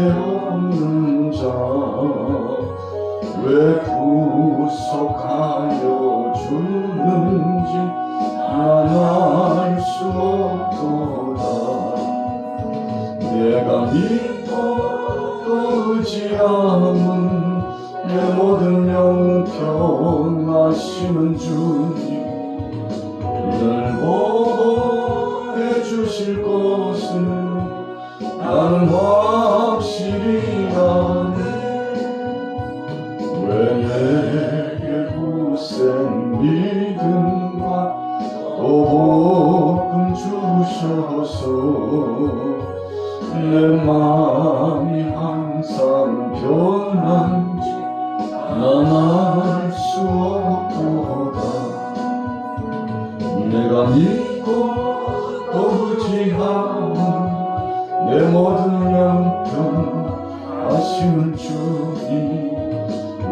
쓸데없는 자 왜 구속하여 주는지 난 알 수 없도다. 내가 믿고 또 의지함은 내 모든 영평하시는 주님 늘 보호해 주실 것을 나는 확실히 아네. 왜 내게 굳센 믿음과 또 복음 주셔서 내 마음이 항상 변한지 난 알 수 없도다. 내가 믿고 또 의지하는 내 모든 양편 하시는 주님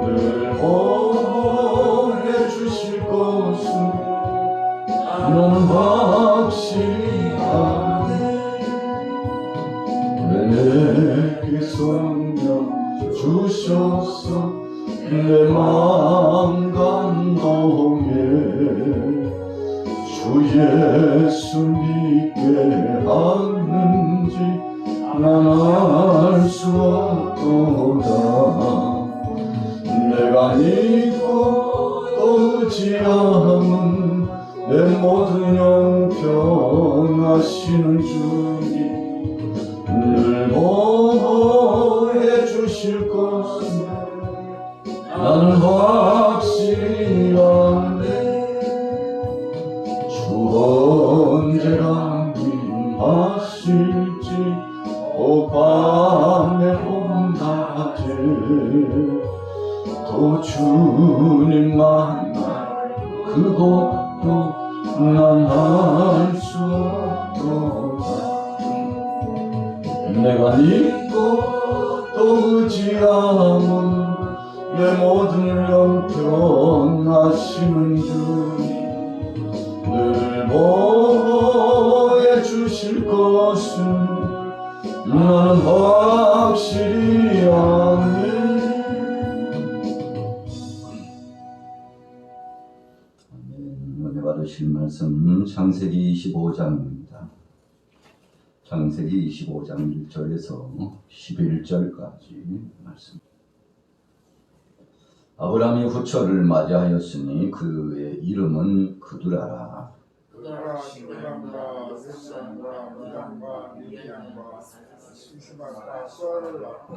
늘 보호해 주실 것을 나는 확실히 아네. 왜 내게 성령 주셔서 내 마음 감동에 주 예수 믿게 하는지 난 알 수 없도다. 내가 믿고 또 의지함은 내 모든 영평하시는 주님 늘 보호해 주실 것을 나는 확실히 아네. 주 언제가 임하실지 오 밤에 봄낮에 또 주님 만날 그것도 난 알 수 없도다. 내가 믿고 또 의지함은 내 모든 영평하시는 주님 늘 보호해 주실 것을 나는 확실히 아네. 은혜 받으실 말씀 창세기 25장입니다. 창세기 25장 1절에서 11절까지 말씀. 아브라함이 후처를 맞이하였으니 그의 이름은 그두라라. 그가 시므람과 르산과 무람과 미디안과 스바와 수아를 낳고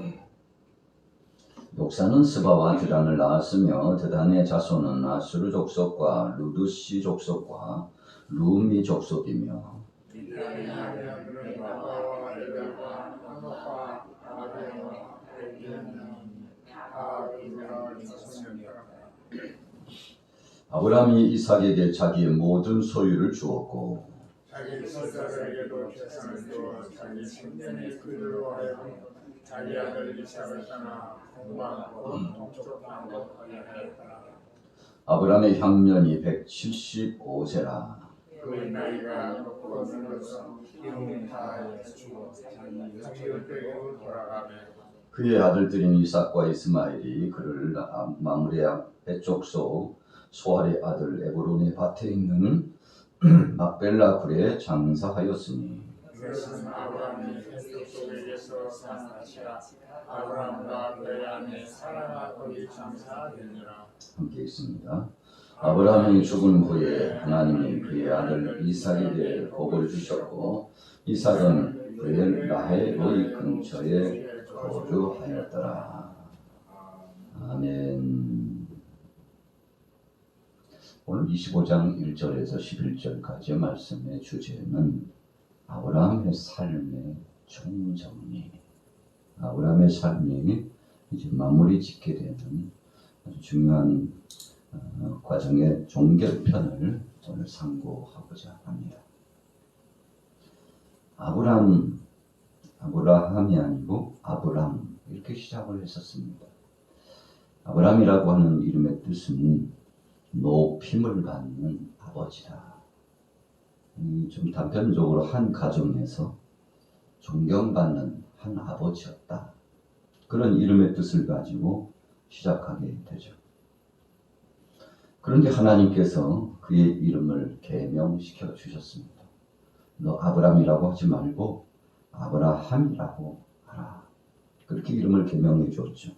욕사는 스바와 드단을 낳았으며 드단의 자손은 아수르 족속과 루두시 족속과 루미 족속이며 미디안의 아들은 라바와 에벨과 하노과 아벨과 엘리야는 다 그들의 자손이었다. 아브라함이 이삭에게 자기의 모든 소유를 주었고 자기 손자들에게도 재산을 주어 자기 생년의 그들로 하여금 자기 아들 이삭을 떠나 동방으로 동쪽 땅으로 거리하였다. 아브라함의 향년이 175세라. 그의 나이가 높고 늙어서 이름이 다 죽어 자기 율법으로 돌아가며 그의 아들들인 이삭과 이스마엘이 그를 마므레 벳족속 소알의 아들 에브론의 밭에 있는 막벨라 굴에 장사하였으니 이것은 아브라함이 햇속 속에서 산 밭이라. 아브라함과 그의 아내 사라가 거기 장사하느니라. 함께 있습니다. 아브라함이 죽은 후에 하나님이 그의 아들 이삭에게 복을 주셨고 이삭은 그의 라헬 로이 근처에 거주하였더라. 아멘. 오늘 25장 1절에서 11절까지의 말씀의 주제는 아브라함의 삶의 총정리. 아브라함의 삶이 이제 마무리 짓게 되는 아주 중요한 과정의 종결편을 오늘 상고하고자 합니다. 아브라함이 아니고 아브람 이렇게 시작을 했었습니다. 아브람이라고 하는 이름의 뜻은 높임을 받는 아버지다. 좀 단편적으로 한 가정에서 존경받는 한 아버지였다. 그런 이름의 뜻을 가지고 시작하게 되죠. 그런데 하나님께서 그의 이름을 개명시켜 주셨습니다. 너 아브람이라고 하지 말고 아브라함이라고 하라. 그렇게 이름을 개명해 주었죠.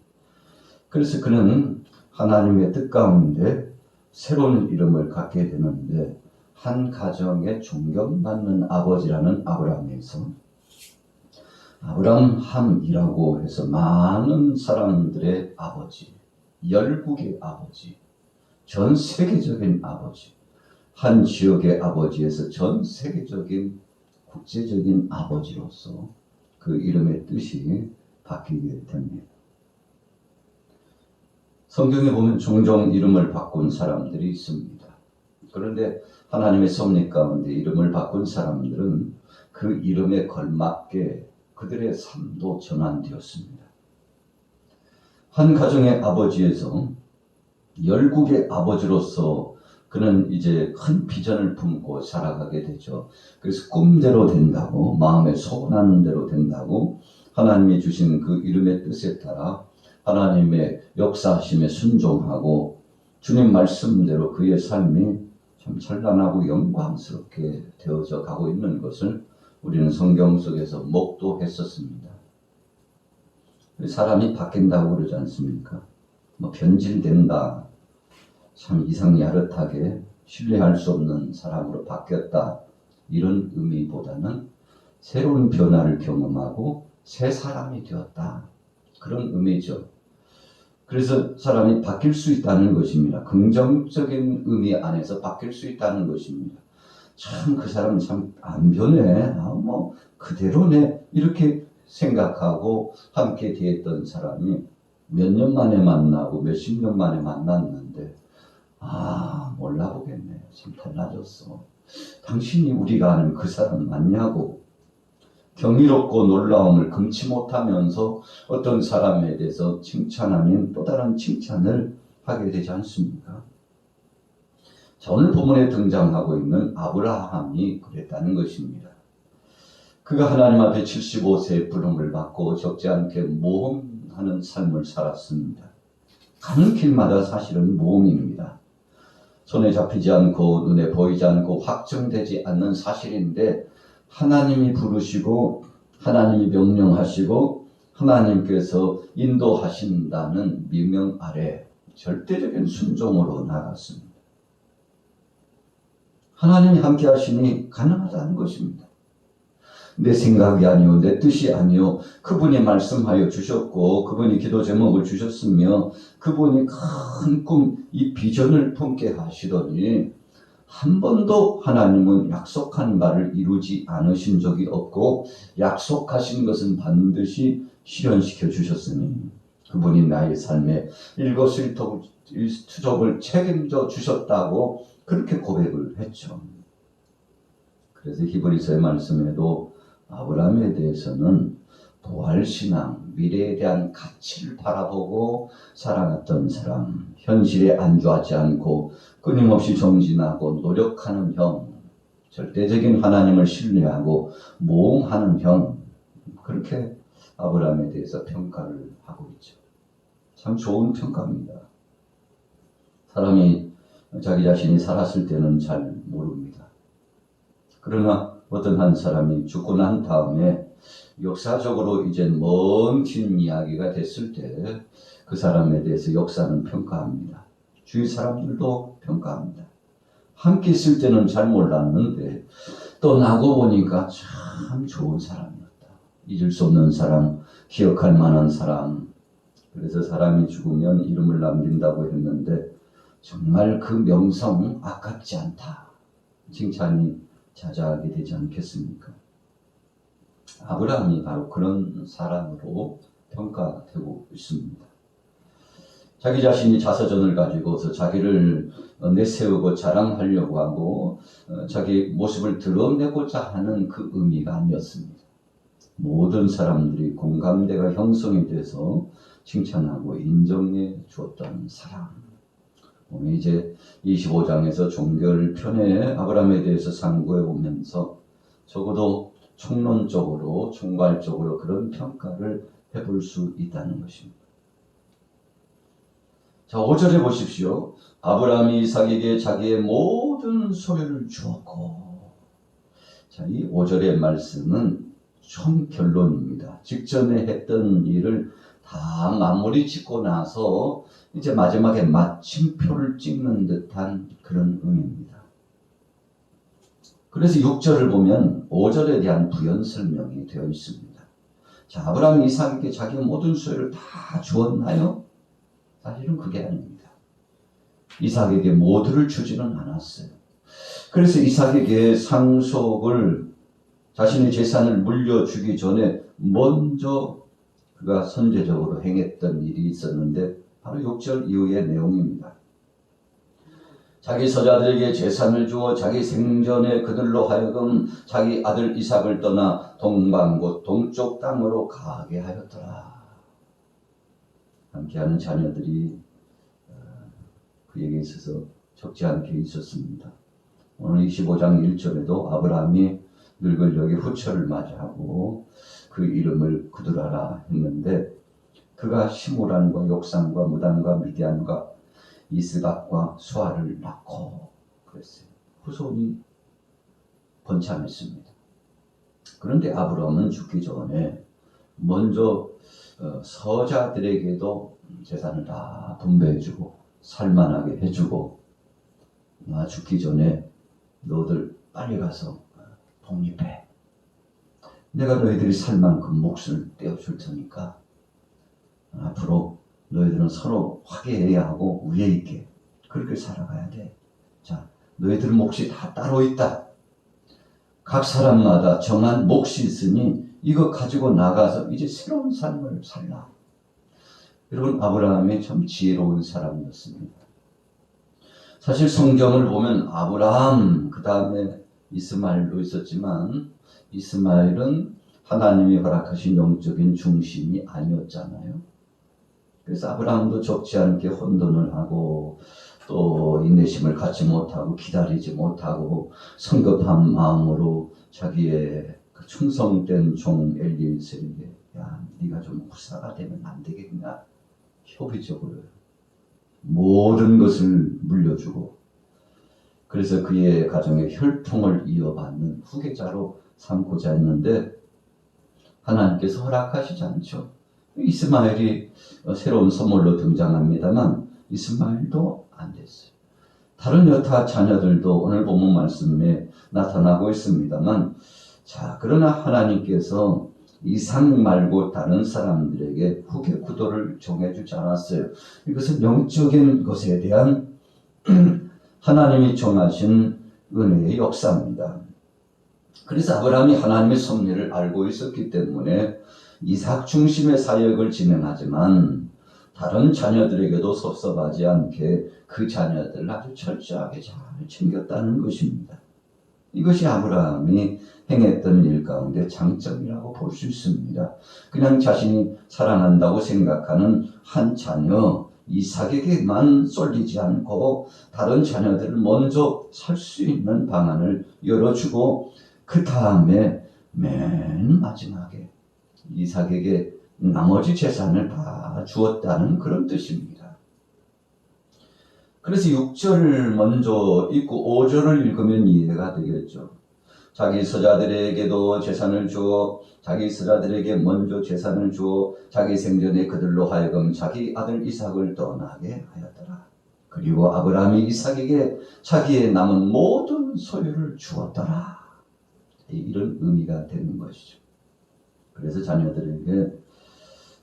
그래서 그는 하나님의 뜻 가운데 새로운 이름을 갖게 되는데 한 가정에 존경받는 아버지라는 아브라함에서 아브람함이라고 해서 많은 사람들의 아버지, 열국의 아버지, 전 세계적인 아버지, 한 지역의 아버지에서 전 세계적인 국제적인 아버지로서 그 이름의 뜻이 바뀌게 됩니다. 성경에 보면 종종 이름을 바꾼 사람들이 있습니다. 그런데 하나님의 섭리 가운데 이름을 바꾼 사람들은 그 이름에 걸맞게 그들의 삶도 전환되었습니다. 한 가정의 아버지에서 열국의 아버지로서 그는 이제 큰 비전을 품고 살아가게 되죠. 그래서 꿈대로 된다고, 마음에 소원하는 대로 된다고 하나님이 주신 그 이름의 뜻에 따라 하나님의 역사하심에 순종하고 주님 말씀대로 그의 삶이 참 찬란하고 영광스럽게 되어져 가고 있는 것을 우리는 성경 속에서 목도했었습니다. 사람이 바뀐다고 그러지 않습니까? 변질된다. 참 이상야릇하게 신뢰할 수 없는 사람으로 바뀌었다. 이런 의미보다는 새로운 변화를 경험하고 새 사람이 되었다. 그런 의미죠. 그래서 사람이 바뀔 수 있다는 것입니다. 긍정적인 의미 안에서 바뀔 수 있다는 것입니다. 참 그 사람은 참 안 변해. 그대로네. 이렇게 생각하고 함께 대했던 사람이 몇 년 만에 만나고 몇십 년 만에 만났는데 몰라보겠네. 참 달라졌어. 당신이 우리가 아는 그 사람 맞냐고. 경이롭고 놀라움을 금치 못하면서 어떤 사람에 대해서 칭찬 아닌 또 다른 칭찬을 하게 되지 않습니까? 자, 오늘 본문에 등장하고 있는 아브라함이 그랬다는 것입니다. 그가 하나님 앞에 75세의 부름을 받고 적지 않게 모험하는 삶을 살았습니다. 가는 길마다 사실은 모험입니다. 손에 잡히지 않고 눈에 보이지 않고 확정되지 않는 사실인데 하나님이 부르시고 하나님이 명령하시고 하나님께서 인도하신다는 미명 아래 절대적인 순종으로 나갔습니다. 하나님이 함께 하시니 가능하다는 것입니다. 내 생각이 아니요 내 뜻이 아니요 그분이 말씀하여 주셨고 그분이 기도 제목을 주셨으며 그분이 큰 꿈, 이 비전을 품게 하시더니 한 번도 하나님은 약속한 바를 이루지 않으신 적이 없고 약속하신 것은 반드시 실현시켜 주셨으니 그분이 나의 삶에 일거수일투족을 책임져 주셨다고 그렇게 고백을 했죠. 그래서 히브리서의 말씀에도 아브라함에 대해서는 부활신앙, 미래에 대한 가치를 바라보고 살아갔던 사람, 현실에 안주하지 않고 끊임없이 정진하고 노력하는 형, 절대적인 하나님을 신뢰하고 모험하는 형, 그렇게 아브라함에 대해서 평가를 하고 있죠. 참 좋은 평가입니다. 사람이 자기 자신이 살았을 때는 잘 모릅니다. 그러나 어떤 한 사람이 죽고 난 다음에 역사적으로 이제 먼 긴 이야기가 됐을 때 그 사람에 대해서 역사는 평가합니다. 주위 사람들도 평가합니다. 함께 있을 때는 잘 몰랐는데 또 나고 보니까 참 좋은 사람이었다. 잊을 수 없는 사람, 기억할 만한 사람. 그래서 사람이 죽으면 이름을 남긴다고 했는데 정말 그 명성 아깝지 않다. 칭찬이 자자하게 되지 않겠습니까? 아브라함이 바로 그런 사람으로 평가되고 있습니다. 자기 자신이 자서전을 가지고서 자기를 내세우고 자랑하려고 하고 자기 모습을 드러내고자 하는 그 의미가 아니었습니다. 모든 사람들이 공감대가 형성이 돼서 칭찬하고 인정해 주었던 사람. 오늘 이제 25장에서 종결편에 아브라함에 대해서 상고해 보면서 적어도 총론적으로 총괄적으로 그런 평가를 해볼 수 있다는 것입니다. 자, 5절에 보십시오. 아브라함이 이삭에게 자기의 모든 소유를 주었고. 자, 이 5절의 말씀은 총 결론입니다. 직전에 했던 일을 다 마무리 짓고 나서 이제 마지막에 마침표를 찍는 듯한 그런 의미입니다. 그래서 6절을 보면 5절에 대한 부연 설명이 되어 있습니다. 자, 아브라함이 이삭에게 자기 모든 소유를 다 주었나요? 사실은 그게 아닙니다. 이삭에게 모두를 주지는 않았어요. 그래서 이삭에게 상속을 자신의 재산을 물려주기 전에 먼저 그가 선제적으로 행했던 일이 있었는데 바로 6절 이후의 내용입니다. 자기 서자들에게 재산을 주어 자기 생전에 그들로 하여금 자기 아들 이삭을 떠나 동방 곧 동쪽 땅으로 가게 하였더라. 함께하는 자녀들이 그에게 있어서 적지 않게 있었습니다. 오늘 25장 1절에도 아브라함이 늙을 적에 후처를 맞이하고 그 이름을 그두라라 했는데 그가 시므란과 욕산과 무단과 미디안과 이스박과 수아를 낳고 그랬어요. 후손이 번창했습니다. 그런데 아브라함은 죽기 전에 먼저 서자들에게도 재산을 다 분배해주고 살만하게 해주고 나 죽기 전에 너들 빨리 가서 독립해. 내가 너희들이 살 만큼 몫을 떼어줄 테니까 앞으로 너희들은 서로 화해해야 하고 우애 있게 그렇게 살아가야 돼. 자, 너희들 몫이 다 따로 있다. 각 사람마다 정한 몫이 있으니 이거 가지고 나가서 이제 새로운 삶을 살라. 여러분, 아브라함이 참 지혜로운 사람이었습니다. 사실 성경을 보면 아브라함 그 다음에 이스마엘도 있었지만 이스마엘은 하나님이 허락하신 영적인 중심이 아니었잖아요. 그래서 아브라함도 적지 않게 혼돈을 하고 또 인내심을 갖지 못하고 기다리지 못하고 성급한 마음으로 자기의 그 충성된 종 엘리에셀에게 야, 네가 좀 후사가 되면 안 되겠냐? 협의적으로 모든 것을 물려주고 그래서 그의 가정의 혈통을 이어받는 후계자로 삼고자 했는데 하나님께서 허락하시지 않죠. 이스마엘이 새로운 선물로 등장합니다만 이스마엘도 안 됐어요. 다른 여타 자녀들도 오늘 본문 말씀에 나타나고 있습니다만 자, 그러나 하나님께서 이삭 말고 다른 사람들에게 후계 구도를 정해주지 않았어요. 이것은 영적인 것에 대한 하나님이 정하신 은혜의 역사입니다. 그래서 아브라함이 하나님의 섭리를 알고 있었기 때문에 이삭 중심의 사역을 진행하지만 다른 자녀들에게도 섭섭하지 않게 그 자녀들을 아주 철저하게 잘 챙겼다는 것입니다. 이것이 아브라함이 행했던 일 가운데 장점이라고 볼 수 있습니다. 그냥 자신이 사랑한다고 생각하는 한 자녀 이삭에게만 쏠리지 않고 다른 자녀들을 먼저 살 수 있는 방안을 열어주고 그 다음에 맨 마지막에 이삭에게 나머지 재산을 다 주었다는 그런 뜻입니다. 그래서 6절을 먼저 읽고 5절을 읽으면 이해가 되겠죠. 자기 서자들에게도 재산을 주어 자기 서자들에게 먼저 재산을 주어 자기 생전에 그들로 하여금 자기 아들 이삭을 떠나게 하였더라. 그리고 아브라함이 이삭에게 자기의 남은 모든 소유를 주었더라. 이런 의미가 되는 것이죠. 그래서 자녀들에게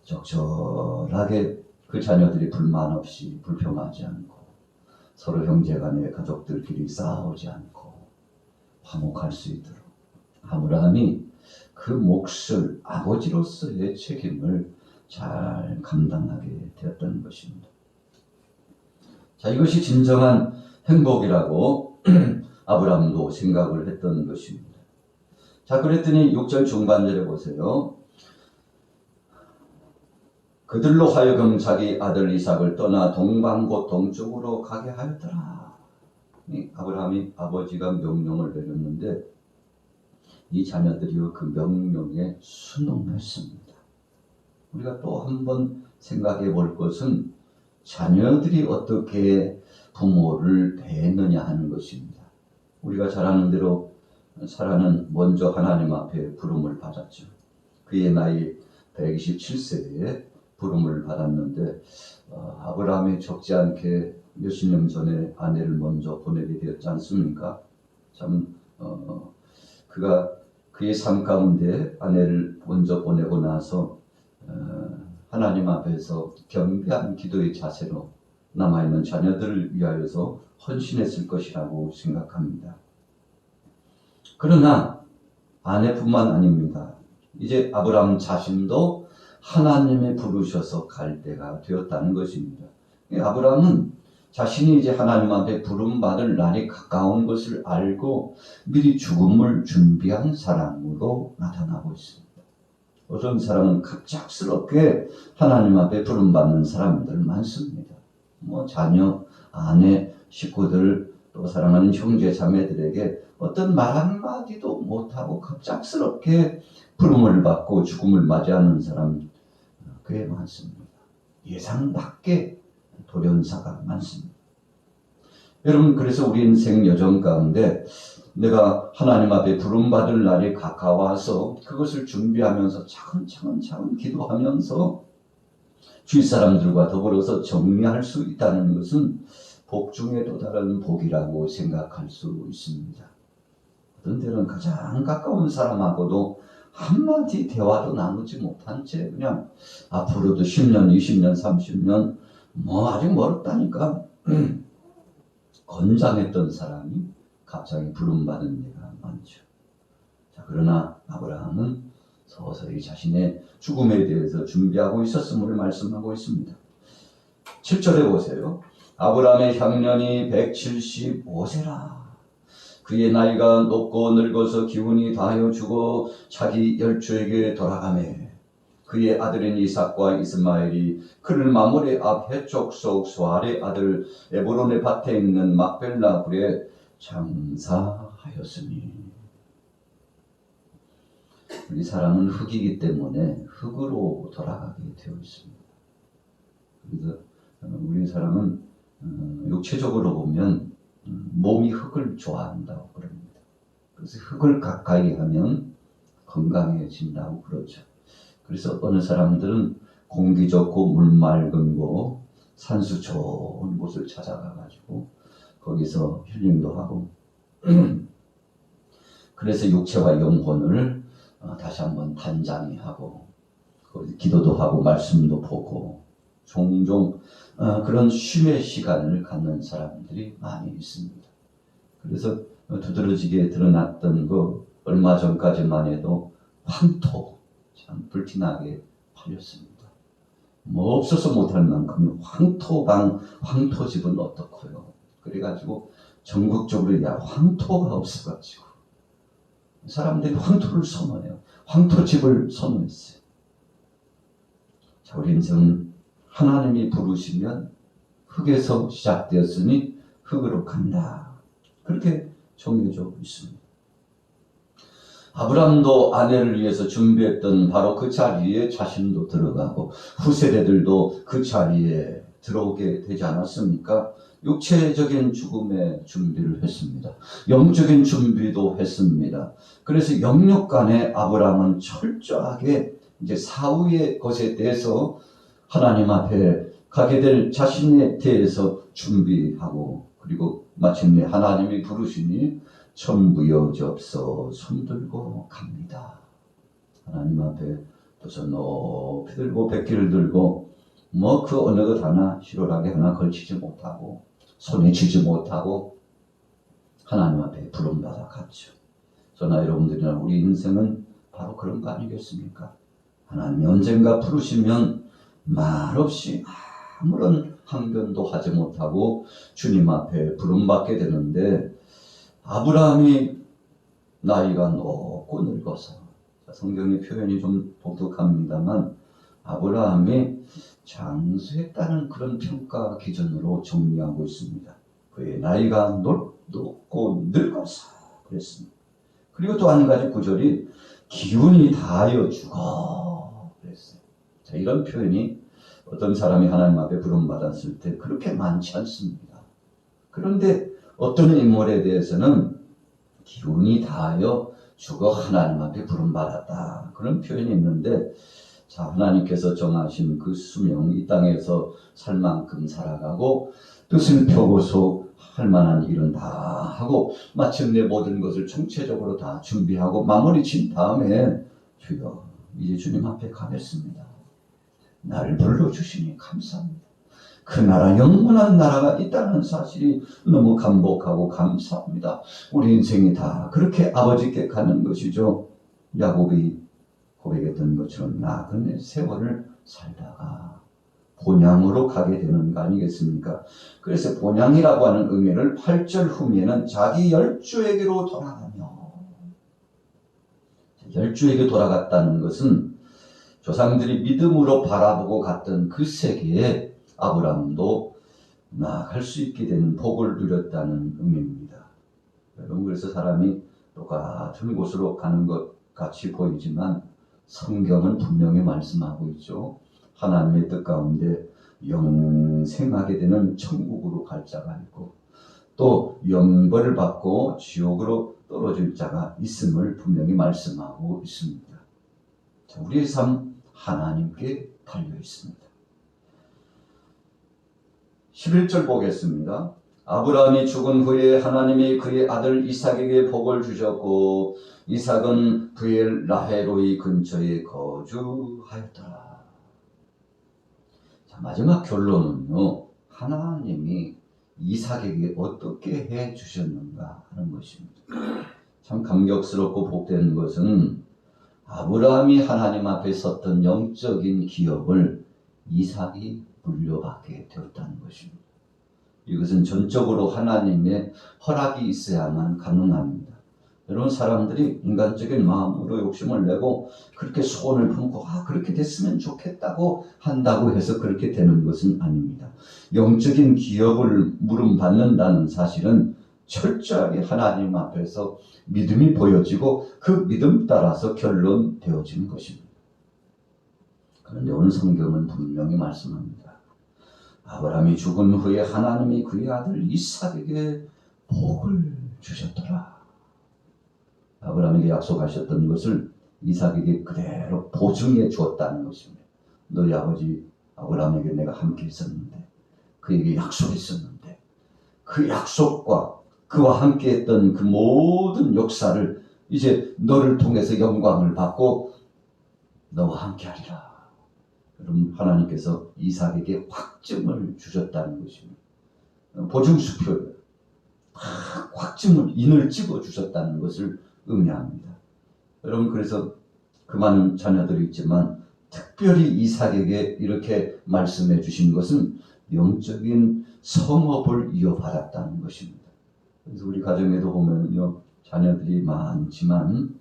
적절하게 그 자녀들이 불만 없이 불평하지 않고 서로 형제간에 가족들끼리 싸우지 않고 화목할 수 있도록 아브라함이 그 몫을 아버지로서의 책임을 잘 감당하게 되었던 것입니다. 자, 이것이 진정한 행복이라고 아브라함도 생각을 했던 것입니다. 자, 그랬더니 6절 중반절에 보세요. 그들로 하여금 자기 아들 이삭을 떠나 동방 곧 동쪽으로 가게 하였더라. 아브라함이 아버지가 명령을 내렸는데 이 자녀들이요 그 명령에 순응했습니다. 우리가 또 한 번 생각해 볼 것은 자녀들이 어떻게 부모를 대했느냐 하는 것입니다. 우리가 잘 아는 대로 사라는 먼저 하나님 앞에 부름을 받았죠. 그의 나이 127세에 부름을 받았는데 아브라함이 적지 않게 몇십 년 전에 아내를 먼저 보내게 되었지 않습니까? 참 그가 그의 삶 가운데 아내를 먼저 보내고 나서 하나님 앞에서 경배한 기도의 자세로 남아있는 자녀들을 위하여서 헌신했을 것이라고 생각합니다. 그러나 아내뿐만 아닙니다. 이제 아브라함 자신도 하나님이 부르셔서 갈 때가 되었다는 것입니다. 아브라함은 자신이 이제 하나님 앞에 부름받을 날이 가까운 것을 알고 미리 죽음을 준비한 사람으로 나타나고 있습니다. 어떤 사람은 갑작스럽게 하나님 앞에 부름받는 사람들 많습니다. 자녀, 아내, 식구들, 또 사랑하는 형제, 자매들에게 어떤 말 한마디도 못하고 갑작스럽게 부름을 받고 죽음을 맞이하는 사람 꽤 많습니다. 예상 밖의 돌연사가 많습니다. 여러분, 그래서 우리 인생 여정 가운데 내가 하나님 앞에 부름받을 날이 가까워서 그것을 준비하면서 차근차근 기도하면서 주위 사람들과 더불어서 정리할 수 있다는 것은 복 중에 또 다른 복이라고 생각할 수 있습니다. 어떤 때는 가장 가까운 사람하고도 한마디 대화도 나누지 못한 채 그냥 앞으로도 10년, 20년, 30년 아직 멀었다니까 건장했던 사람이 갑자기 부름받은 예가 많죠. 자, 그러나 아브라함은 서서히 자신의 죽음에 대해서 준비하고 있었음을 말씀하고 있습니다. 7절에 보세요. 아브라함의 향년이 175세라. 그의 나이가 높고 늙어서 기운이 다하여 죽어 자기 열조에게 돌아가매 그의 아들인 이삭과 이스마엘이 그를 마므레 앞 해쪽 속 소알의 아들 에브론의 밭에 있는 막벨라 굴에 장사하였으니. 우리 사람은 흙이기 때문에 흙으로 돌아가게 되어 있습니다. 그래서 우리 사람은 육체적으로 보면 몸이 흙을 좋아한다고 그럽니다. 그래서 흙을 가까이 하면 건강해진다고 그러죠. 그래서 어느 사람들은 공기 좋고 물 맑은 곳, 산수 좋은 곳을 찾아가가지고 거기서 힐링도 하고 그래서 육체와 영혼을 다시 한번 단장하고 기도도 하고 말씀도 보고 종종 그런 쉼의 시간을 갖는 사람들이 많이 있습니다. 그래서 두드러지게 드러났던 거 얼마 전까지만 해도 황토 참 불티나게 팔렸습니다. 없어서 못할 만큼이 황토집은 어떻고요. 그래가지고 전국적으로 황토가 없어가지고 사람들이 황토를 선호해요. 황토집을 선호했어요. 자, 우리 인생은 하나님이 부르시면 흙에서 시작되었으니 흙으로 간다. 그렇게 정해져 있습니다. 아브라함도 아내를 위해서 준비했던 바로 그 자리에 자신도 들어가고 후세대들도 그 자리에 들어오게 되지 않았습니까? 육체적인 죽음의 준비를 했습니다. 영적인 준비도 했습니다. 그래서 영육간에 아브라함은 철저하게 이제 사후의 것에 대해서 하나님 앞에 가게 될 자신에 대해서 준비하고 그리고 마침내 하나님이 부르시니 천부여접서 손들고 갑니다. 하나님 앞에 도서 높이 들고 백기를 들고 그 어느 것 하나 실오라기 하나 걸치지 못하고 손에 쥐지 못하고 하나님 앞에 부름받아 갔죠. 저나 여러분들이나 우리 인생은 바로 그런 거 아니겠습니까? 하나님이 언젠가 부르시면 말없이 아무런 항변도 하지 못하고 주님 앞에 부름받게 되는데 아브라함이 나이가 높고 늙어서 성경의 표현이 좀 독특합니다만 아브라함이 장수했다는 그런 평가 기준으로 정리하고 있습니다. 그의 나이가 높고 늙어서 그랬습니다. 그리고 또 한 가지 구절이 기운이 다하여 죽어 그랬어요. 자, 이런 표현이 어떤 사람이 하나님 앞에 부름받았을 때 그렇게 많지 않습니다. 그런데 어떤 인물에 대해서는 기운이 다하여 죽어 하나님 앞에 부름받았다. 그런 표현이 있는데, 자, 하나님께서 정하신 그 수명, 이 땅에서 살 만큼 살아가고 뜻을 펴고서 할 만한 일은 다 하고 마침내 모든 것을 총체적으로 다 준비하고 마무리 친 다음에 주여 이제 주님 앞에 가겠습니다. 나를 불러주시니 감사합니다. 그 나라 영원한 나라가 있다는 사실이 너무 감복하고 감사합니다. 우리 인생이 다 그렇게 아버지께 가는 것이죠. 야곱이 고백했던 것처럼 나그네 세월을 살다가 본향으로 가게 되는 거 아니겠습니까? 그래서 본향이라고 하는 의미를 8절 후면에는 자기 열조에게로 돌아가며, 열조에게 돌아갔다는 것은 조상들이 믿음으로 바라보고 갔던 그 세계에 아브라함도 나아갈 수 있게 된 복을 누렸다는 의미입니다. 여러분, 그래서 사람이 똑같은 곳으로 가는 것 같이 보이지만 성경은 분명히 말씀하고 있죠. 하나님의 뜻 가운데 영생하게 되는 천국으로 갈 자가 있고 또 영벌을 받고 지옥으로 떨어질 자가 있음을 분명히 말씀하고 있습니다. 자, 우리의 삶 하나님께 달려 있습니다. 11절 보겠습니다. 아브라함이 죽은 후에 하나님이 그의 아들 이삭에게 복을 주셨고 이삭은 브엘 라헤로이 근처에 거주하였더라. 자, 마지막 결론은요, 하나님이 이삭에게 어떻게 해 주셨는가 하는 것입니다. 참 감격스럽고 복된 것은 아브라함이 하나님 앞에 섰던 영적인 기업을 이삭이 물려받게 되었다는 것입니다. 이것은 전적으로 하나님의 허락이 있어야만 가능합니다. 여러분, 사람들이 인간적인 마음으로 욕심을 내고 그렇게 소원을 품고 그렇게 됐으면 좋겠다고 한다고 해서 그렇게 되는 것은 아닙니다. 영적인 기업을 물음받는다는 사실은 철저하게 하나님 앞에서 믿음이 보여지고 그 믿음 따라서 결론되어지는 것입니다. 그런데 오늘 성경은 분명히 말씀합니다. 아브라함이 죽은 후에 하나님이 그의 아들 이삭에게 복을 주셨더라. 아브라함에게 약속하셨던 것을 이삭에게 그대로 보증해 주었다는 것입니다. 너희 아버지 아브라함에게 내가 함께 있었는데, 그에게 약속했었는데, 그 약속과 그와 함께 했던 그 모든 역사를 이제 너를 통해서 영광을 받고 너와 함께 하리라. 여러분, 하나님께서 이삭에게 확증을 주셨다는 것입니다. 보증수표를 확증을 인을 찍어 주셨다는 것을 의미합니다. 여러분, 그래서 그 많은 자녀들이 있지만 특별히 이삭에게 이렇게 말씀해 주신 것은 영적인 성업을 이어받았다는 것입니다. 그래서 우리 가정에도 보면요, 자녀들이 많지만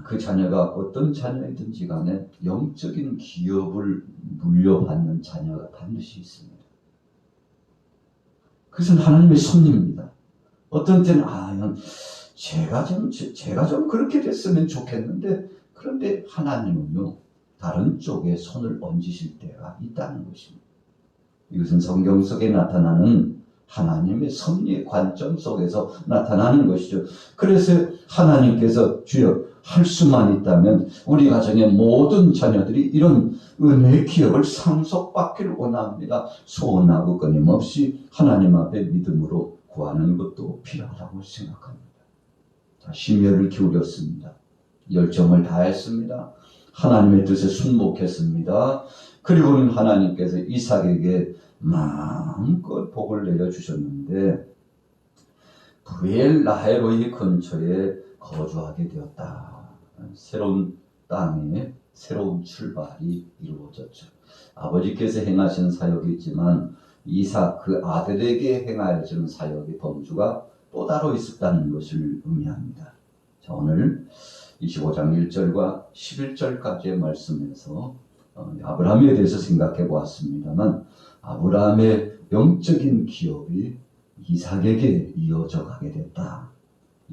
그 자녀가 어떤 자녀이든지 간에 영적인 기업을 물려받는 자녀가 반드시 있습니다. 그것은 하나님의 섭리입니다. 어떤 때는 제가 좀 그렇게 됐으면 좋겠는데, 그런데 하나님은요 다른 쪽에 손을 얹으실 때가 있다는 것입니다. 이것은 성경 속에 나타나는 하나님의 섭리의 관점 속에서 나타나는 것이죠. 그래서 하나님께서 주여 할 수만 있다면 우리 가정의 모든 자녀들이 이런 은혜의 기업을 상속받기를 원합니다. 소원하고 끊임없이 하나님 앞에 믿음으로 구하는 것도 필요하다고 생각합니다. 자, 심혈을 기울였습니다. 열정을 다했습니다. 하나님의 뜻에 순복했습니다. 그리고는 하나님께서 이삭에게 마음껏 복을 내려주셨는데 브엘 라헤로이 근처에 거주하게 되었다. 새로운 땅에 새로운 출발이 이루어졌죠. 아버지께서 행하신 사역이 있지만 이삭 그 아들에게 행하여지는 사역의 범주가 또 따로 있었다는 것을 의미합니다. 자, 오늘 25장 1절과 11절까지의 말씀에서 아브라함에 대해서 생각해 보았습니다만 아브라함의 영적인 기업이 이삭에게 이어져 가게 됐다.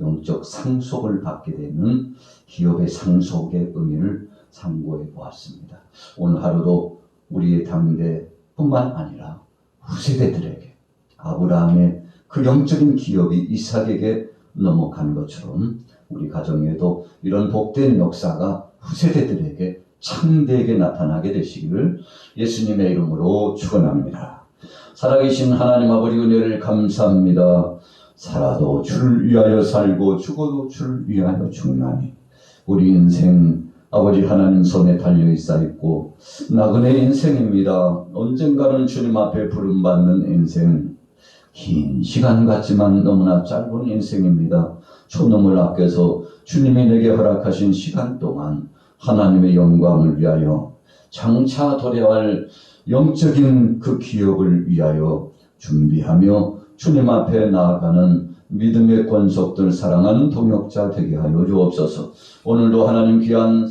영적 상속을 받게 되는 기업의 상속의 의미를 상고해 보았습니다. 오늘 하루도 우리의 당대뿐만 아니라 후세대들에게 아브라함의 그 영적인 기업이 이삭에게 넘어간 것처럼 우리 가정에도 이런 복된 역사가 후세대들에게 창대하게 나타나게 되시기를 예수님의 이름으로 축원합니다. 살아계신 하나님 아버지 은혜를 감사합니다. 살아도 주를 위하여 살고 죽어도 주를 위하여 죽나니 우리 인생 아버지 하나님 손에 달려있사있고 나그네 인생입니다. 언젠가는 주님 앞에 부름받는 인생, 긴 시간 같지만 너무나 짧은 인생입니다. 초놈을 아껴서 주님이 내게 허락하신 시간 동안 하나님의 영광을 위하여 장차 도래할 영적인 그 기업을 위하여 준비하며 주님 앞에 나아가는 믿음의 권속들 사랑하는 동역자 되게 하여 주옵소서. 오늘도 하나님 귀한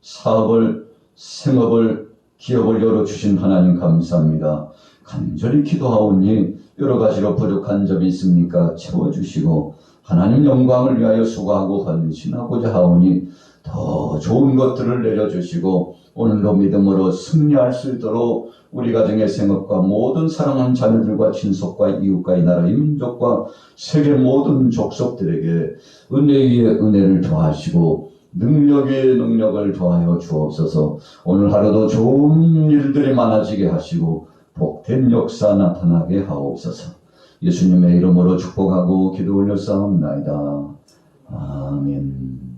사업을, 생업을, 기업을 열어주신 하나님 감사합니다. 간절히 기도하오니 여러 가지로 부족한 점이 있습니까? 채워주시고 하나님 영광을 위하여 수고하고 헌신하고자 하오니 더 좋은 것들을 내려주시고 오늘도 믿음으로 승리할 수 있도록 우리 가정의 생업과 모든 사랑하는 자녀들과 친속과 이웃과 이 나라 이 민족과 세계 모든 족속들에게 은혜 위에 은혜를 더하시고 능력 위에 능력을 더하여 주옵소서. 오늘 하루도 좋은 일들이 많아지게 하시고 복된 역사 나타나게 하옵소서. 예수님의 이름으로 축복하고 기도 올려싸움나이다. 아멘.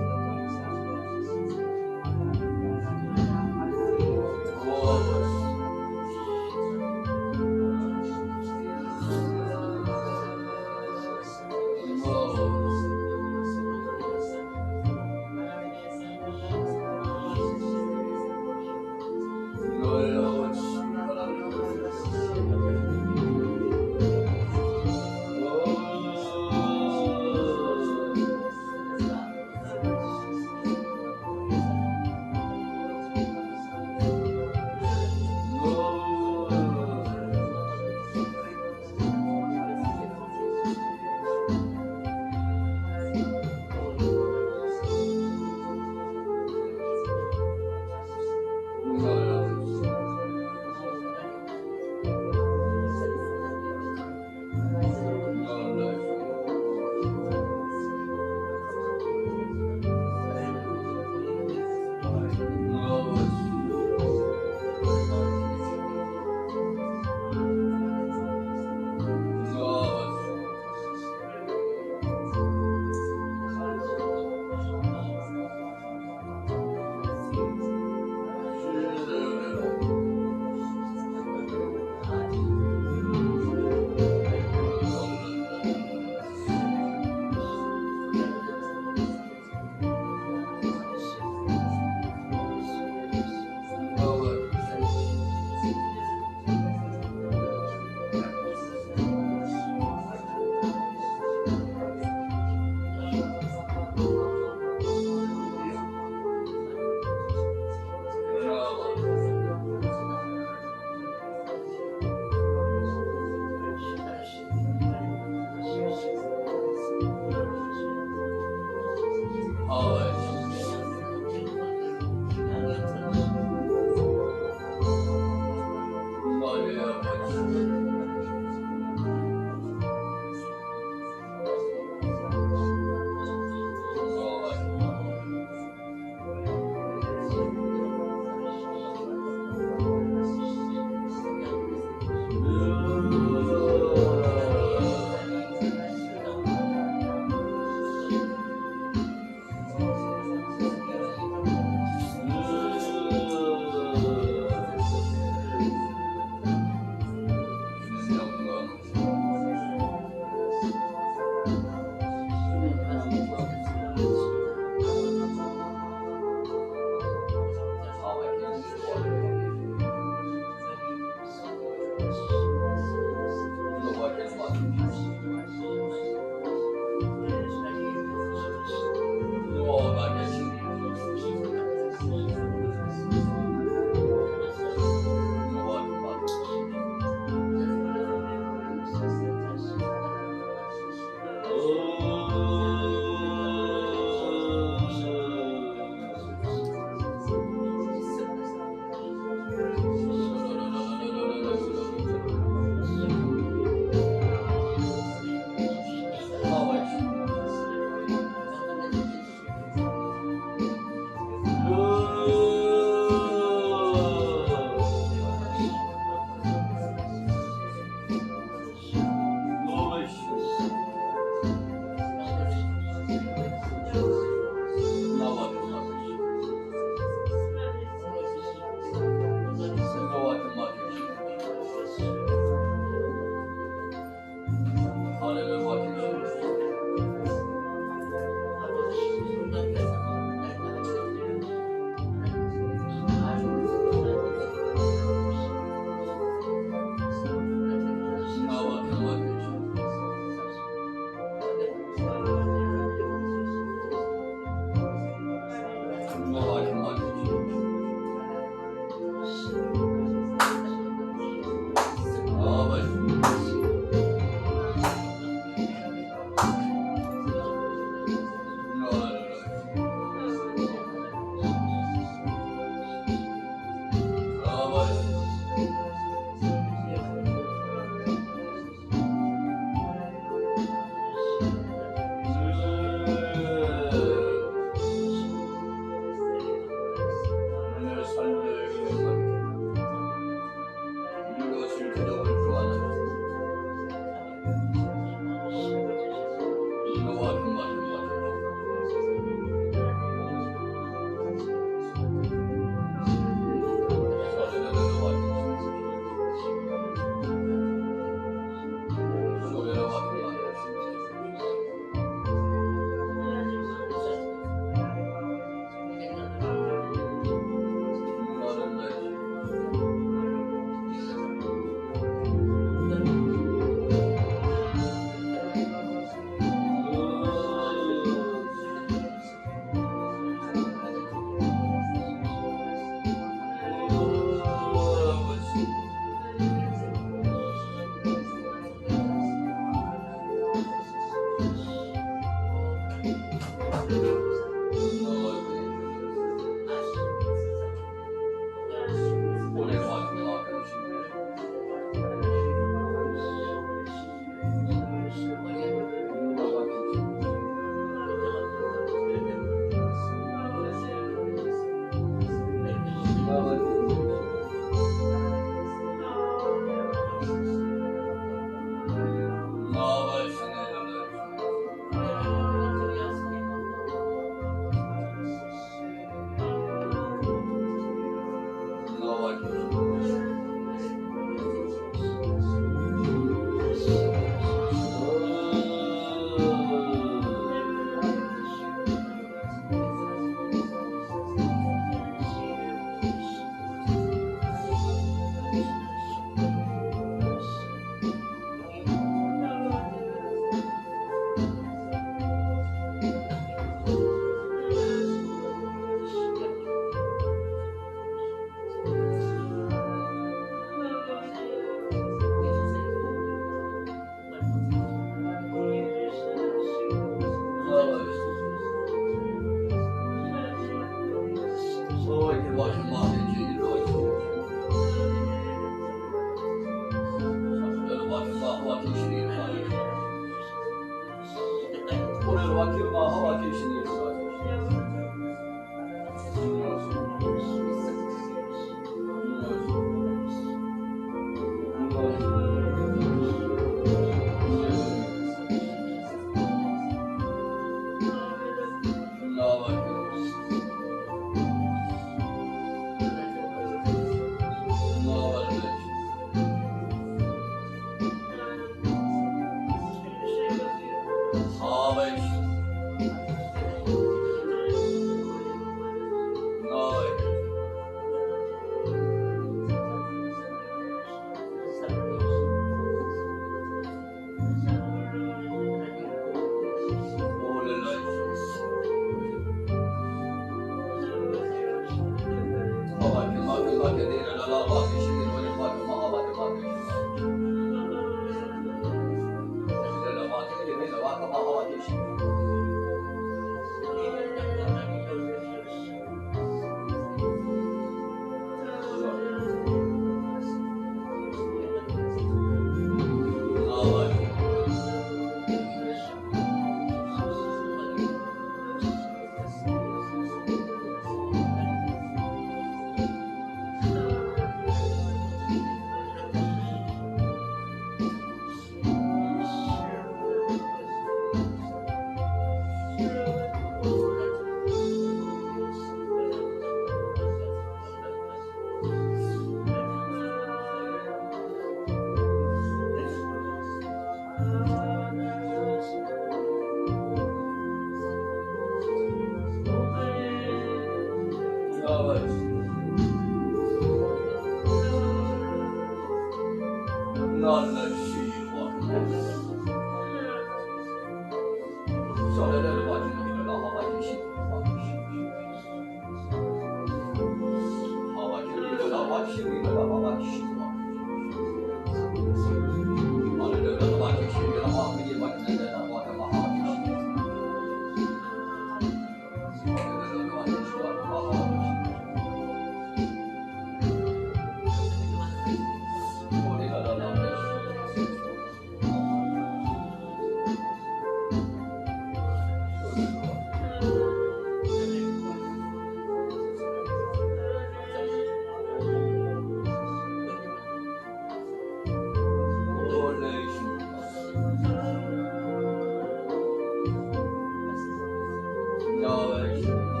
Yahweh.